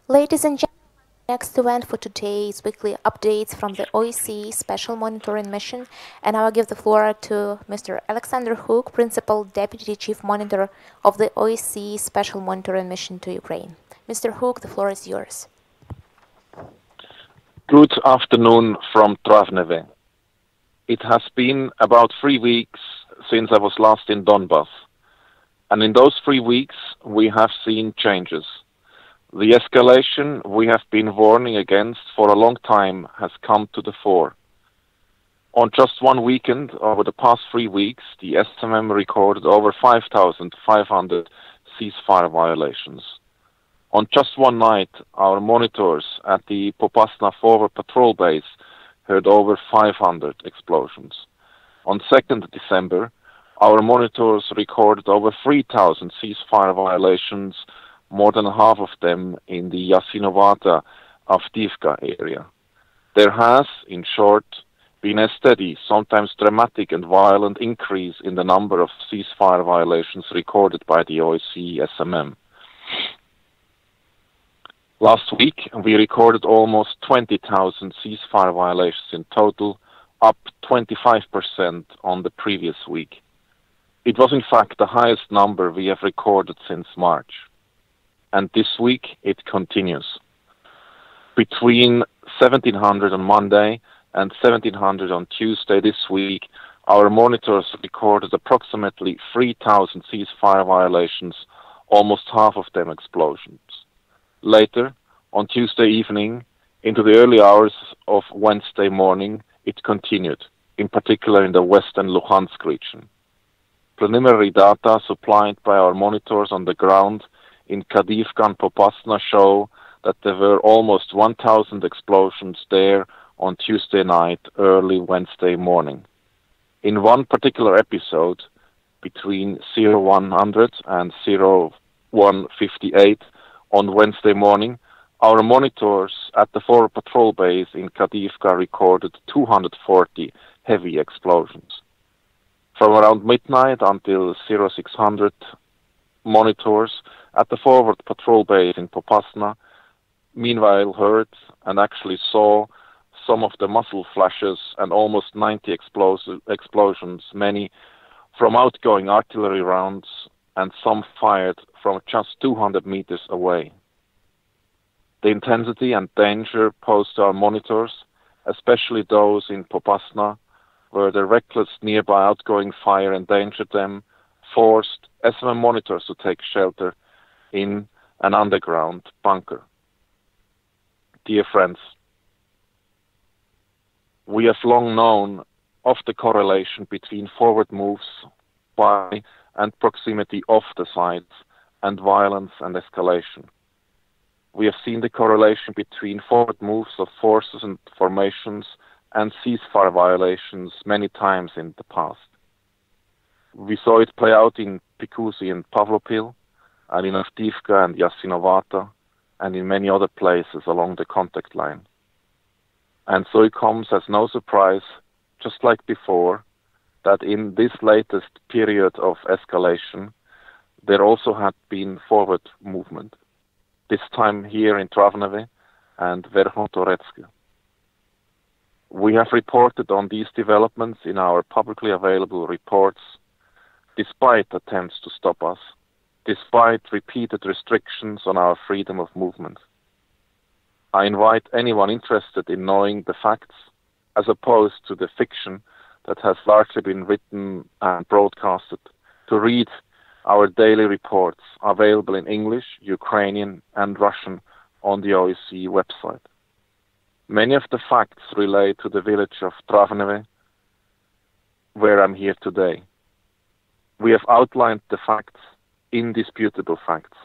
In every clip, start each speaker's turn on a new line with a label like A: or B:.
A: Ladies and gentlemen, next event for today is weekly updates from the OSCE Special Monitoring Mission, and I will give the floor to Mr. Alexander Hook, Principal Deputy Chief Monitor of the OSCE Special Monitoring Mission to Ukraine. Mr. Hook, the floor is yours.
B: Good afternoon from Travneve. It has been about 3 weeks since I was last in Donbass, and in those 3 weeks we have seen changes. The escalation we have been warning against for a long time has come to the fore. On just one weekend over the past 3 weeks, the SMM recorded over 5,500 ceasefire violations. On just one night, our monitors at the Popasna Forward Patrol Base heard over 500 explosions. On 2nd December, our monitors recorded over 3,000 ceasefire violations, more than half of them in the Yasinovata-Avdiivka area. There has, in short, been a steady, sometimes dramatic and violent increase in the number of ceasefire violations recorded by the OSCE SMM. Last week, we recorded almost 20,000 ceasefire violations in total, up 25% on the previous week. It was in fact the highest number we have recorded since March. And this week it continues. Between 1,700 on Monday and 1,700 on Tuesday this week, our monitors recorded approximately 3,000 ceasefire violations, almost half of them explosions. Later, on Tuesday evening, into the early hours of Wednesday morning, it continued, in particular in the western Luhansk region. Preliminary data supplied by our monitors on the ground in Kadivka and Popasna show that there were almost 1,000 explosions there on Tuesday night, early Wednesday morning. In one particular episode, between 0100 and 0158 on Wednesday morning, our monitors at the Forward Patrol Base in Kadivka recorded 240 heavy explosions. From around midnight until 0600, monitors at the Forward Patrol Base in Popasna meanwhile heard and actually saw some of the muzzle flashes and almost 90 explosions, many from outgoing artillery rounds and some fired from just 200 meters away. The intensity and danger posed to our monitors, especially those in Popasna, where the reckless nearby outgoing fire endangered them, forced SMM monitors to take shelter in an underground bunker. Dear friends, we have long known of the correlation between forward moves by and proximity of the sites and violence and escalation. We have seen the correlation between forward moves of forces and formations and ceasefire violations many times in the past. We saw it play out in Pikusi and Pavlopil, and in Avdiivka and Yasinovata, and in many other places along the contact line. And so it comes as no surprise, just like before, that in this latest period of escalation, there also had been forward movement, this time here in Travneve and Verkhovno-Toretsk. We have reported on these developments in our publicly available reports, despite attempts to stop us, despite repeated restrictions on our freedom of movement. I invite anyone interested in knowing the facts, as opposed to the fiction that has largely been written and broadcasted, to read our daily reports available in English, Ukrainian, and Russian on the OSCE website. Many of the facts relate to the village of Travneve, where I'm here today. We have outlined the facts, indisputable facts.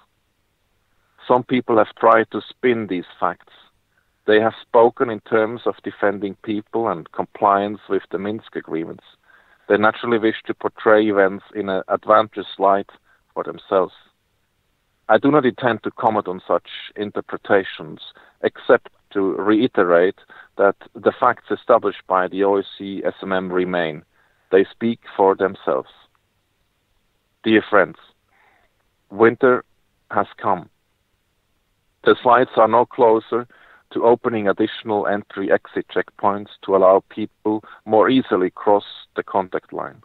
B: Some people have tried to spin these facts. They have spoken in terms of defending people and compliance with the Minsk agreements. They naturally wish to portray events in an advantageous light for themselves. I do not intend to comment on such interpretations, except to reiterate that the facts established by the OSCE SMM remain. They speak for themselves. Dear friends, winter has come. The sites are no closer to opening additional entry-exit checkpoints to allow people more easily cross the contact line.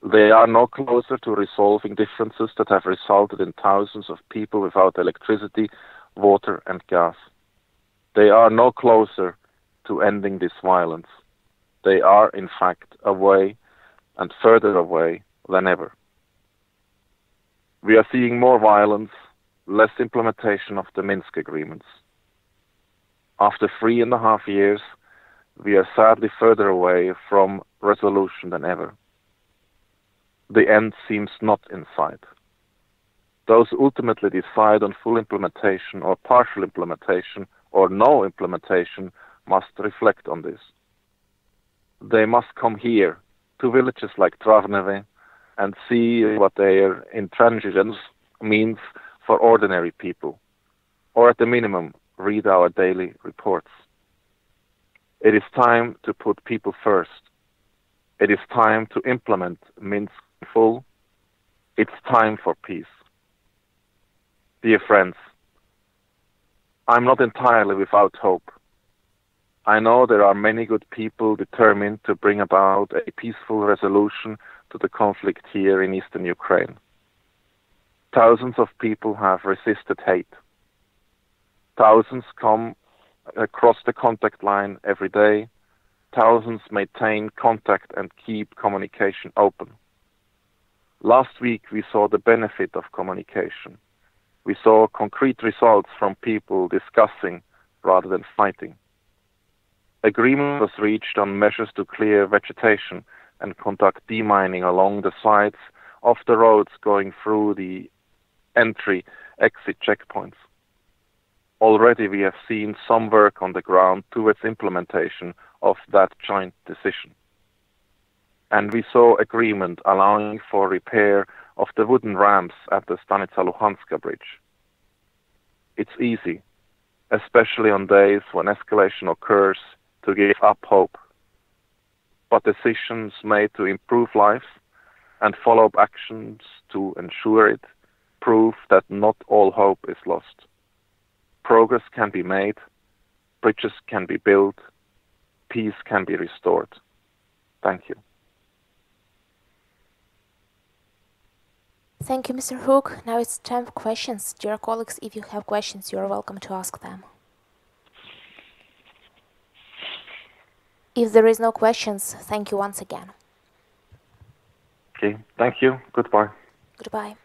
B: They are no closer to resolving differences that have resulted in thousands of people without electricity, water and gas. They are no closer to ending this violence. They are, in fact, away and further away than ever. We are seeing more violence, less implementation of the Minsk agreements. After 3.5 years, we are sadly further away from resolution than ever. The end seems not in sight. Those who ultimately decide on full implementation or partial implementation or no implementation must reflect on this. They must come here to villages like Travneve and see what their intransigence means for ordinary people, or at the minimum, read our daily reports. It is time to put people first. It is time to implement Minsk in full. It's time for peace. Dear friends, I'm not entirely without hope. I know there are many good people determined to bring about a peaceful resolution to the conflict here in eastern Ukraine. Thousands of people have resisted hate. Thousands come across the contact line every day. Thousands maintain contact and keep communication open. Last week we saw the benefit of communication. We saw concrete results from people discussing rather than fighting. Agreement was reached on measures to clear vegetation and conduct demining along the sides of the roads going through the entry-exit checkpoints. Already we have seen some work on the ground towards implementation of that joint decision. And we saw agreement allowing for repair of the wooden ramps at the Stanica Luhanska bridge. It's easy, especially on days when escalation occurs, to give up hope. But decisions made to improve life and follow-up actions to ensure it prove that not all hope is lost. Progress can be made, bridges can be built, peace can be restored. Thank you.
A: Thank you, Mr. Hook. Now it's time for questions. Dear colleagues, if you have questions, you are welcome to ask them. If there is no questions, thank you once again.
B: Okay, thank you. Goodbye.
A: Goodbye.